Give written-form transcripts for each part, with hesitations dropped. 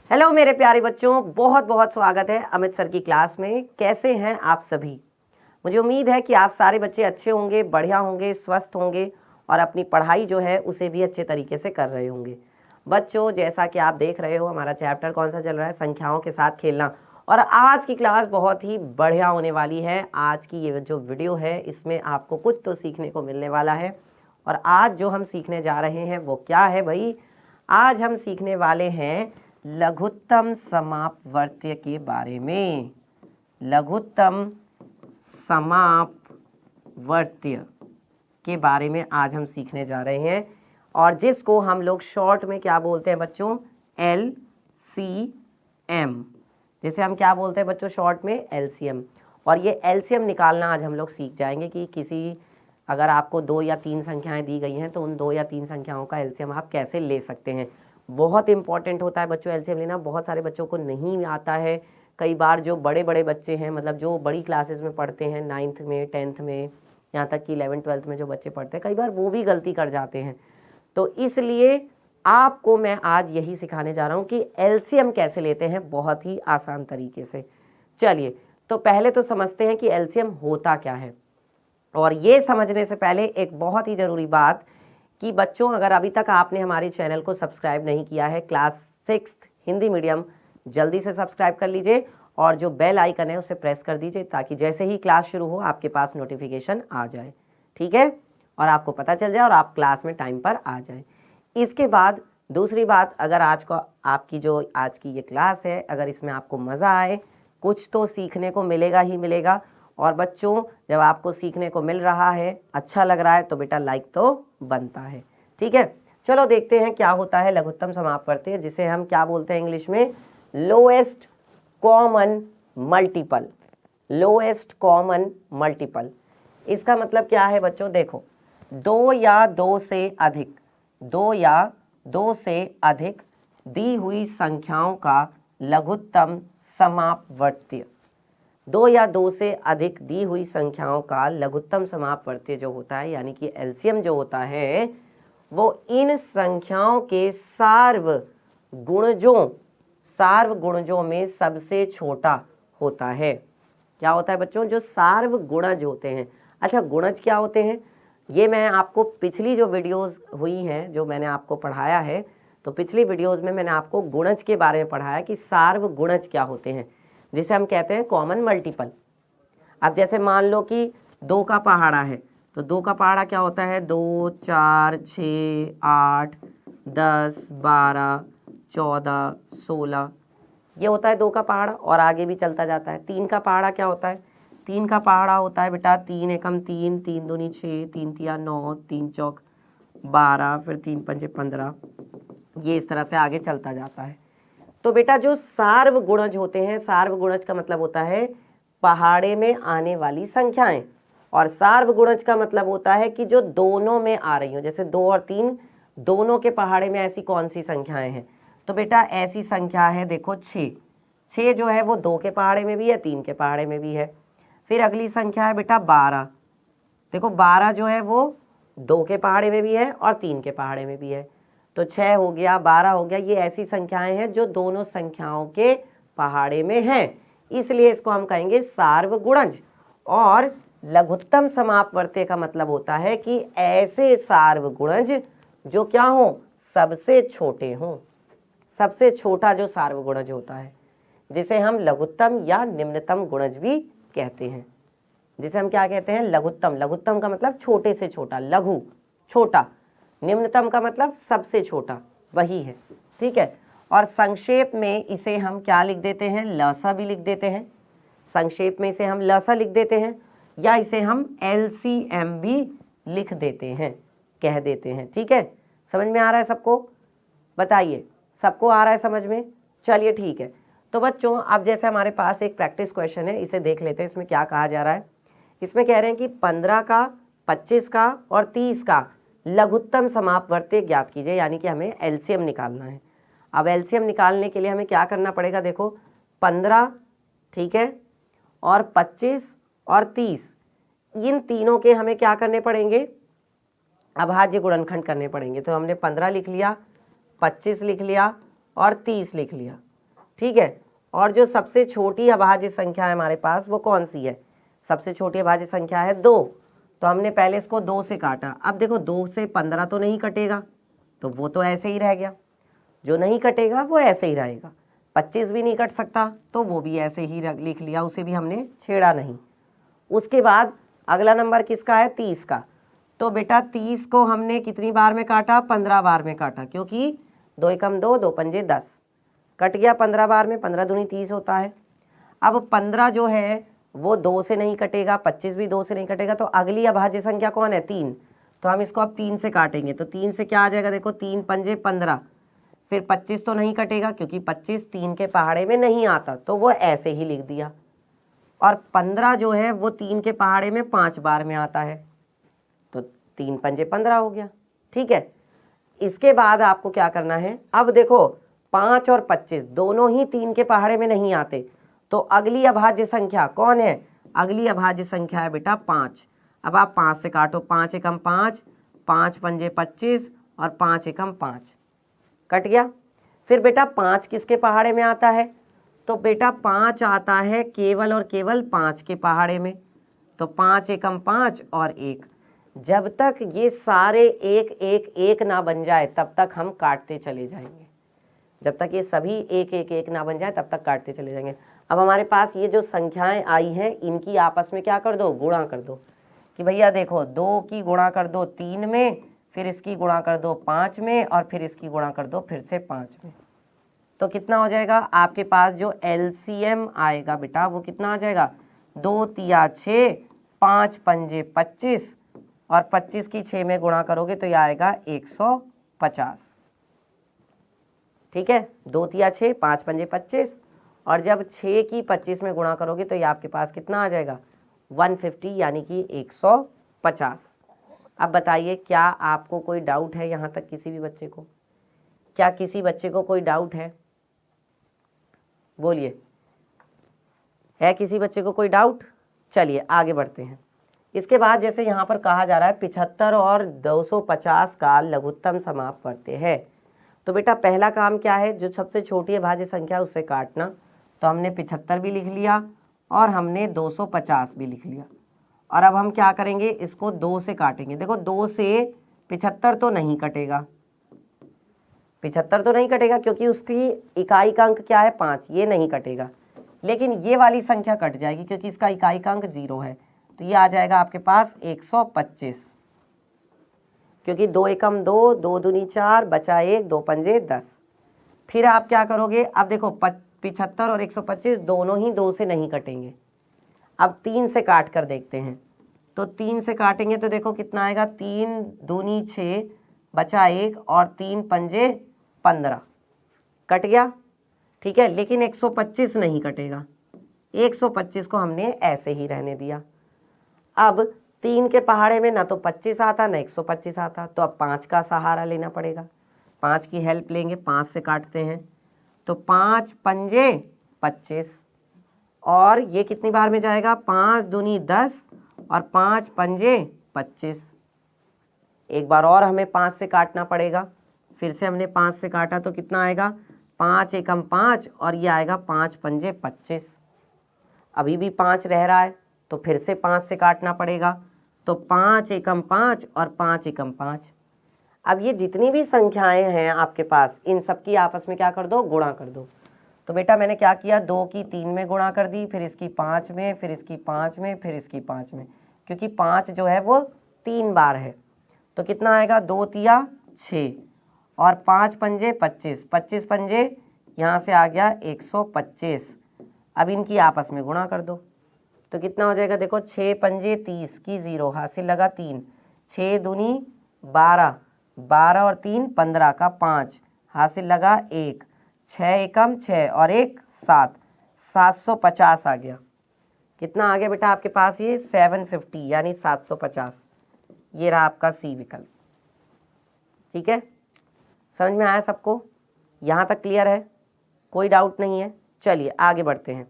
Hello मेरे प्यारे बच्चों, बहुत बहुत स्वागत है अमित सर की क्लास में। कैसे हैं आप सभी? मुझे उम्मीद है कि आप सारे बच्चे अच्छे होंगे, बढ़िया होंगे, स्वस्थ होंगे और अपनी पढ़ाई जो है उसे भी अच्छे तरीके से कर रहे होंगे। बच्चों, जैसा कि आप देख रहे हो, हमारा चैप्टर कौन सा चल रहा है? संख्याओं के साथ खेलना। और आज की क्लास बहुत ही बढ़िया होने वाली है। आज की ये जो वीडियो है इसमें आपको कुछ तो सीखने को मिलने वाला है। और आज जो हम सीखने जा रहे हैं वो क्या है भाई? आज हम सीखने वाले हैं लघुत्तम समापवर्त्य के बारे में। लघुत्तम समापवर्त्य के बारे में आज हम सीखने जा रहे हैं, और जिसको हम लोग शॉर्ट में क्या बोलते हैं बच्चों? LCM। जिसे हम क्या बोलते हैं बच्चों शॉर्ट में? LCM। और ये LCM निकालना आज हम लोग सीख जाएंगे कि किसी अगर आपको 2 या 3 संख्याएं दी गई हैं तो उन 2 या 3 संख्याओं का LCM आप कैसे ले सकते हैं। बहुत इंपॉर्टेंट होता है बच्चों LCM लेना। बहुत सारे बच्चों को नहीं आता है। कई बार जो बड़े बड़े बच्चे हैं, मतलब जो बड़ी क्लासेस में पढ़ते हैं, 9th में, 10th में, यहाँ तक कि 11th 12th में जो बच्चे पढ़ते हैं, कई बार वो भी गलती कर जाते हैं। तो इसलिए आपको मैं आज यही सिखाने जा रहा हूँ कि LCM कैसे लेते हैं, बहुत ही आसान तरीके से। चलिए, तो पहले तो समझते हैं कि LCM होता क्या है। और ये समझने से पहले एक बहुत ही ज़रूरी बात कि बच्चों, अगर अभी तक आपने हमारे चैनल को सब्सक्राइब नहीं किया है, क्लास 6th हिंदी मीडियम, जल्दी से सब्सक्राइब कर लीजिए और जो बेल आइकन है उसे प्रेस कर दीजिए ताकि जैसे ही क्लास शुरू हो आपके पास नोटिफिकेशन आ जाए, ठीक है, और आपको पता चल जाए और आप क्लास में टाइम पर आ जाए। इसके बाद दूसरी बात, अगर आज की ये क्लास है, अगर इसमें आपको मज़ा आए, कुछ तो सीखने को मिलेगा ही मिलेगा। और बच्चों, जब आपको सीखने को मिल रहा है, अच्छा लग रहा है, तो बेटा लाइक तो बनता है, ठीक है। चलो देखते हैं क्या होता है लघुत्तम समापवर्त्य, जिसे हम क्या बोलते हैं इंग्लिश में? Lowest common multiple. Lowest common multiple, इसका मतलब क्या है बच्चों? देखो, 2 या 2 से अधिक, 2 या 2 से अधिक दी हुई संख्याओं का लघुत्तम समापवर्त्य। 2 या 2 से अधिक दी हुई संख्याओं का लघुत्तम समापवर्त्य जो होता है, यानी कि LCM जो होता है, वो इन संख्याओं के सार्वगुणजों में सबसे छोटा होता है। क्या होता है बच्चों? जो सार्वगुणज होते हैं। अच्छा, गुणज क्या होते हैं? ये मैं आपको पिछली जो वीडियोस हुई हैं, जो मैंने आपको पढ़ाया है, तो पिछली वीडियोस में मैंने आपको गुणज के बारे में पढ़ाया कि सार्वगुणज क्या होते हैं, जिसे हम कहते हैं कॉमन मल्टीपल। अब जैसे मान लो कि 2 का पहाड़ा है, तो 2 का पहाड़ा क्या होता है? 2, 4, 6, 8, 10, 12, 14, 16, ये होता है 2 का पहाड़ा, और आगे भी चलता जाता है। 3 का पहाड़ा क्या होता है? 3 का पहाड़ा होता है बेटा 3 एकम 3, 3 दूनी 6, 3 तिया 9, 3 चौक 12, फिर 3 पंजे 15, ये इस तरह से आगे चलता जाता है। तो बेटा जो सार्वगुणज होते हैं, सार्वगुणज का मतलब होता है पहाड़े में आने वाली संख्याएं, और सार्वगुणज का मतलब होता है कि जो दोनों में आ रही हो, जैसे 2 और 3 दोनों के पहाड़े में ऐसी कौन सी संख्याएं हैं? तो बेटा ऐसी संख्या है, देखो 6। 6 जो है वो 2 के पहाड़े में भी है, 3 के पहाड़े में भी है। फिर अगली संख्या है बेटा 12। देखो 12 जो है वो 2 के पहाड़े में भी है और 3 के पहाड़े में भी है। तो 6 हो गया, 12 हो गया, ये ऐसी संख्याएं हैं जो दोनों संख्याओं के पहाड़े में हैं, इसलिए इसको हम कहेंगे सार्वगुणज। और लघुत्तम समापवर्त्य का मतलब होता है कि ऐसे सार्वगुणज जो क्या हो? सबसे छोटे हों। सबसे छोटा जो सार्वगुणज होता है, जिसे हम लघुत्तम या निम्नतम गुणज भी कहते हैं। जिसे हम क्या कहते हैं? लघुत्तम। लघुत्तम का मतलब छोटे से छोटा, लघु छोटा। निम्नतम का मतलब सबसे छोटा, वही है, ठीक है। और संक्षेप में इसे हम क्या लिख देते हैं? लसा भी लिख देते हैं। संक्षेप में इसे हम लसा लिख देते हैं, या इसे हम LCM भी लिख देते हैं, कह देते हैं, ठीक है। समझ में आ रहा है सबको? बताइए, सबको आ रहा है समझ में? चलिए ठीक है। तो बच्चों, अब जैसे हमारे पास एक प्रैक्टिस क्वेश्चन है, इसे देख लेते हैं। इसमें क्या कहा जा रहा है? इसमें कह रहे हैं कि 15 का, 25 का और 30 का लघुत्तम समापवर्त्य ज्ञात कीजिए, यानी कि हमें LCM निकालना है। अब LCM निकालने के लिए हमें क्या करना पड़ेगा? देखो 15, ठीक है, और 25 और 30, इन तीनों के हमें क्या करने पड़ेंगे? अभाज्य गुणनखंड करने पड़ेंगे। तो हमने 15 लिख लिया, 25 लिख लिया और 30 लिख लिया। ठीक है। और जो सबसे छोटी अभाज्य संख्या है हमारे पास वो कौन सी है? सबसे छोटी अभाज्य संख्या है 2। तो हमने पहले इसको 2 से काटा। अब देखो 2 से 15 तो नहीं कटेगा, तो वो तो ऐसे ही रह गया। जो नहीं कटेगा वो ऐसे ही रहेगा। 25 भी नहीं कट सकता, तो वो भी ऐसे ही लिख लिया, उसे भी हमने छेड़ा नहीं। उसके बाद अगला नंबर किसका है? 30 का। तो बेटा 30 को हमने कितनी बार में काटा? 15 बार में काटा, क्योंकि 2 एकम 2, 2 पंजे 10, कट गया 15 बार में। 15 दूनी 30 होता है। अब 15 जो है वो 2 से नहीं कटेगा, 25 भी 2 से नहीं कटेगा, तो अगली अभाज्य संख्या कौन है? 3। तो हम इसको अब 3 से काटेंगे। तो 3 से क्या आ जाएगा? देखो 3 पंजे 15, फिर 25 तो नहीं कटेगा क्योंकि 25 3 के पहाड़े में नहीं आता, तो वो ऐसे ही लिख दिया। और 15 जो है वो 3 के पहाड़े में 5 बार में आता है, तो 3 पंजे 15 हो गया। ठीक है। इसके बाद आपको क्या करना है? अब देखो 5 और 25 दोनों ही 3 के पहाड़े में नहीं आते, तो अगली अभाज्य संख्या कौन है? अगली अभाज्य संख्या है बेटा 5। अब आप 5 से काटो। 5 एकम 5, 5 पंजे 25 और 5 एकम 5, कट गया। फिर बेटा 5 किसके पहाड़े में आता है? तो बेटा 5 आता है केवल और केवल 5 के पहाड़े में। तो 5 एकम 5 और 1। जब तक ये सारे 1 1 1 ना बन जाए तब तक हम काटते चले जाएंगे। जब तक ये सभी 1 1 1 ना बन जाए तब तक काटते चले जाएंगे। अब हमारे पास ये जो संख्याएं आई हैं इनकी आपस में क्या कर दो? गुणा कर दो। कि भैया देखो 2 की गुणा कर दो 3 में, फिर इसकी गुणा कर दो 5 में, और फिर इसकी गुणा कर दो फिर से 5 में। तो कितना हो जाएगा? आपके पास जो एलसीएम आएगा बेटा वो कितना आ जाएगा? 2 तिया 6, 5 पंजे 25, और 25 की 6 में गुणा करोगे तो ये आएगा 150। ठीक है। 2 तिया 6, 5 पंजे 25, और जब 6 की 25 में गुणा करोगे तो ये आपके पास कितना आ जाएगा? 150, यानी कि 150। अब बताइए क्या आपको कोई डाउट है यहाँ तक? किसी भी बच्चे को? क्या किसी बच्चे को कोई डाउट है? बोलिए, है किसी बच्चे को कोई डाउट? चलिए आगे बढ़ते हैं। इसके बाद जैसे यहाँ पर कहा जा रहा है 75 और 250 का लघुत्तम समाप करते हैं। तो बेटा पहला काम क्या है? जो सबसे छोटी अभाज्य संख्या उससे काटना। तो हमने 75 भी लिख लिया और हमने 250 भी लिख लिया। और अब हम क्या करेंगे? इसको 2 से काटेंगे। देखो 2 से 75 तो नहीं कटेगा, 75 तो नहीं कटेगा क्योंकि उसकी इकाई का अंक क्या है? 5, ये नहीं कटेगा। लेकिन ये वाली संख्या कट जाएगी क्योंकि इसका इकाई का अंक 0 है। तो ये आ जाएगा आपके पास 125, क्योंकि 2 एकम 2, 2 दूनी 4, बचा 1, 2 पंजे 10। फिर आप क्या करोगे? अब देखो 75 और 125 दोनों ही 2 से नहीं कटेंगे। अब 3 से काट कर देखते हैं। तो 3 से काटेंगे तो देखो कितना आएगा? 3 दूनी 6, बचा 1, और 3 पंजे 15, कट गया। ठीक है। लेकिन 125 नहीं कटेगा, 125 को हमने ऐसे ही रहने दिया। अब 3 के पहाड़े में ना तो 25 आता ना 125 आता, तो अब 5 का सहारा लेना पड़ेगा। 5 की हेल्प लेंगे, 5 से काटते हैं। तो 5 पंजे 25, और ये कितनी बार में जाएगा? 5 दूनी 10 और 5 पंजे 25। एक बार और हमें 5 से काटना पड़ेगा। फिर से हमने 5 से काटा तो कितना आएगा? 5 एकम 5, और ये आएगा 5 पंजे 25। अभी भी 5 रह रहा है तो फिर से 5 से काटना पड़ेगा। तो 5 एकम 5 और 5 एकम 5। अब ये जितनी भी संख्याएं हैं आपके पास इन सब की आपस में क्या कर दो? गुणा कर दो। तो बेटा मैंने क्या किया? 2 की 3 में गुणा कर दी, फिर इसकी 5 में, फिर इसकी 5 में, फिर इसकी 5 में, क्योंकि 5 जो है वो 3 बार है। तो कितना आएगा? 2 तिया 6 और 5 पंजे 25, 25 पंजे यहाँ से आ गया 125। अब इनकी आपस में गुणा कर दो तो कितना हो जाएगा? देखो 6 पंजे 30 की 0, हासिल लगा 3, 6 दूनी 12, 12 और 3 15 का 5, हासिल लगा 1, 6 एकम 6 और 1 7, 750 आ गया। कितना आ गया बेटा आपके पास? ये 750 यानी 750। ये रहा आपका सी विकल्प। ठीक है, समझ में आया सबको? यहाँ तक क्लियर है? कोई डाउट नहीं है? चलिए आगे बढ़ते हैं।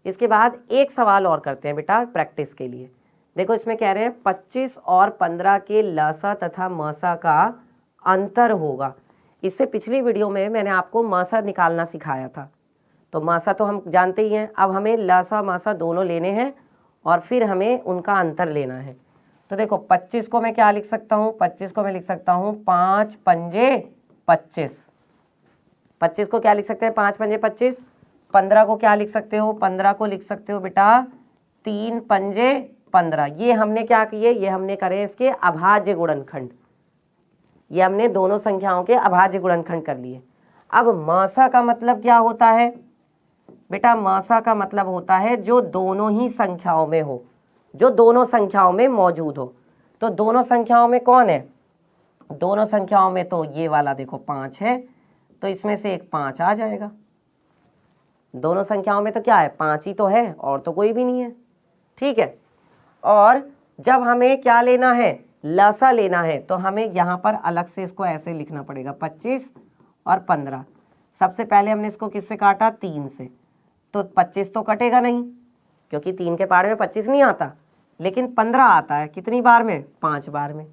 इसके बाद एक सवाल और करते हैं बेटा प्रैक्टिस के लिए। देखो इसमें कह रहे हैं 25 और 15 के लसा तथा मसा का अंतर होगा। इससे पिछली वीडियो में मैंने आपको मसा निकालना सिखाया था। तो मासा तो हम जानते ही हैं। अब हमें लासा मासा दोनों लेने हैं और फिर हमें उनका अंतर लेना है। तो देखो 25 को मैं क्या लिख सकता हूँ, 25 को मैं लिख सकता हूँ 5 पंजे 25। 25 को क्या लिख सकते हैं, 5 पंजे 25। 15 को क्या लिख सकते हो, 15 को लिख सकते हो बेटा 3 पंजे 15। ये हमने क्या किए, ये हमने करे इसके अभाज्य गुणनखंड। ये हमने दोनों संख्याओं के अभाज्य गुणनखंड कर लिए। अब मासा का मतलब क्या होता है बेटा, मासा का मतलब होता है जो दोनों ही संख्याओं में हो, जो दोनों संख्याओं में मौजूद हो। तो दोनों संख्याओं में कौन है, दोनों संख्याओं में तो ये वाला देखो 5 है, तो इसमें से एक 5 आ जाएगा। दोनों संख्याओं में तो क्या है, 5 ही तो है और तो कोई भी नहीं है। ठीक है, और जब हमें क्या लेना है, लसा लेना है, तो हमें यहाँ पर अलग से इसको ऐसे लिखना पड़ेगा 25 और 15। सबसे पहले हमने इसको किससे काटा, 3 से, तो 25 तो कटेगा नहीं क्योंकि 3 के पार में 25 नहीं आता, लेकिन 15 आता है। कितनी बार में, 5 बार में।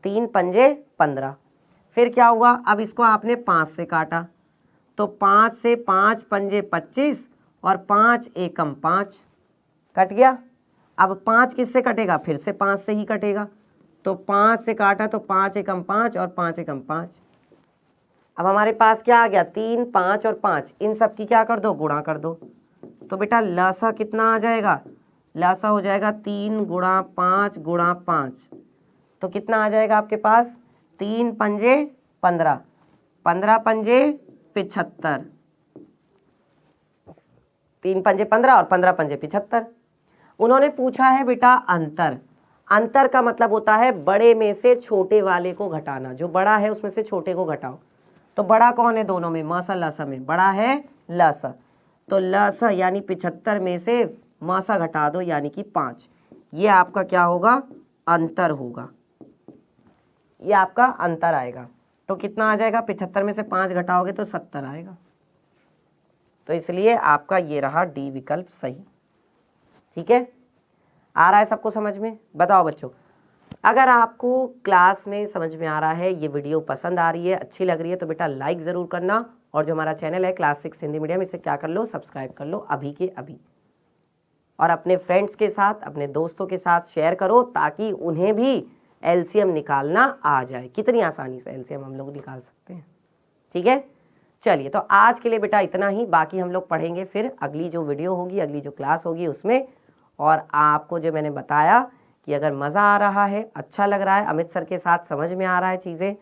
3 पंजे 15। फिर क्या हुआ, अब इसको आपने 5 से काटा, तो 5 से 5 पंजे 25 और 5 एकम 5, कट गया। अब 5 किससे कटेगा, फिर से 5 से ही कटेगा, तो 5 से काटा तो 5 एकम 5 और 5 एकम 5। अब हमारे पास क्या आ गया, 3 5 और 5, इन सब की क्या कर दो, गुणा कर दो। तो बेटा लसा कितना आ जाएगा, लसा हो जाएगा 3 गुणा 5 गुणा 5, तो कितना आ जाएगा आपके पास, 3 पंजे 15, 15 पंजे 75, 3 पंजे 15 और 15 पंजे 75। उन्होंने पूछा है बेटा अंतर। अंतर का मतलब होता है बड़े में से छोटे वाले को घटाना, जो बड़ा है उसमें से छोटे को घटाओ। तो बड़ा कौन है दोनों में, मासा लासा में बड़ा है लासा, तो लासा यानी 75 में से मासा घटा दो यानी कि 5। ये आपका क्या होगा, अंतर होगा, ये आपका अंतर आएगा। तो कितना आ जाएगा, 75 में से 5 घटाओगे तो 70 आएगा। तो इसलिए आपका ये रहा डी विकल्प सही। ठीक है, आ रहा है सबको समझ में, बताओ बच्चों। अगर आपको क्लास में समझ में आ रहा है, ये वीडियो पसंद आ रही है, अच्छी लग रही है, तो बेटा लाइक ज़रूर करना। और जो हमारा चैनल है क्लास 6 हिंदी मीडियम, इसे क्या कर लो, सब्सक्राइब कर लो अभी के अभी। और अपने फ्रेंड्स के साथ, अपने दोस्तों के साथ शेयर करो ताकि उन्हें भी एलसीएम निकालना आ जाए। कितनी आसानी से एलसीएम हम लोग निकाल सकते हैं। ठीक है, चलिए तो आज के लिए बेटा इतना ही, बाकी हम लोग पढ़ेंगे फिर अगली जो वीडियो होगी, अगली जो क्लास होगी उसमें। और आपको जो मैंने बताया कि अगर मज़ा आ रहा है, अच्छा लग रहा है, अमित सर के साथ समझ में आ रहा है चीज़ें,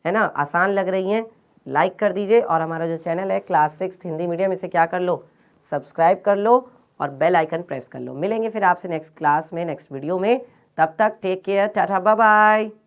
है ना, आसान लग रही हैं, लाइक कर दीजिए। और हमारा जो चैनल है क्लास 6 हिंदी मीडियम, इसे क्या कर लो, सब्सक्राइब कर लो और बेल आइकन प्रेस कर लो। मिलेंगे फिर आपसे नेक्स्ट क्लास में, नेक्स्ट वीडियो में। तब तक take care, tata bye bye.